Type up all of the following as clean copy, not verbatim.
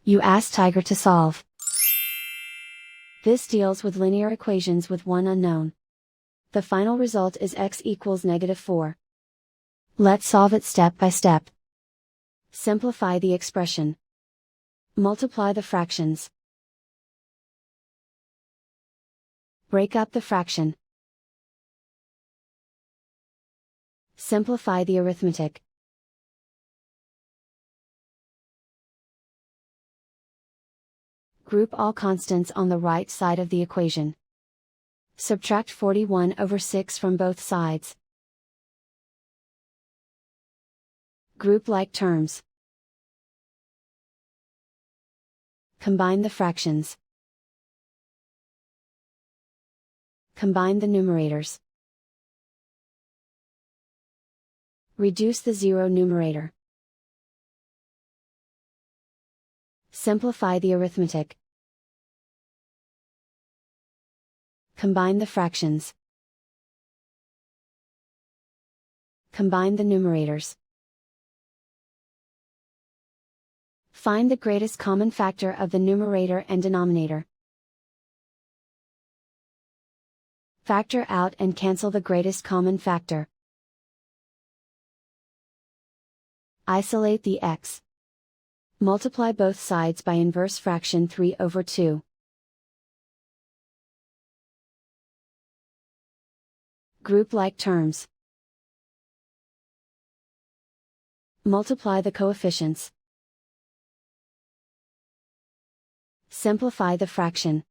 You ask Tiger to solve. This deals with linear equations with one unknown. The final result is x equals -4. Let's solve it step by step. Simplify the expression. Multiply the fractions. Break up the fraction. Simplify the arithmetic. Group all constants on the right side of the equation. Subtract 41/6 from both sides. Group like terms. Combine the fractions. Combine the numerators. Reduce the zero numerator. Simplify the arithmetic. Combine the fractions. Combine the numerators. Find the greatest common factor of the numerator and denominator. Factor out and cancel the greatest common factor. Isolate the x. Multiply both sides by inverse fraction 3/2. Group like terms. Multiply the coefficients. Simplify the fraction.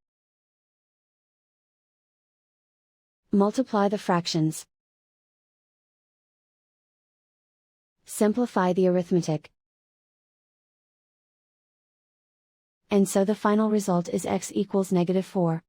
Multiply the fractions. Simplify the arithmetic. And so the final result is x equals -4.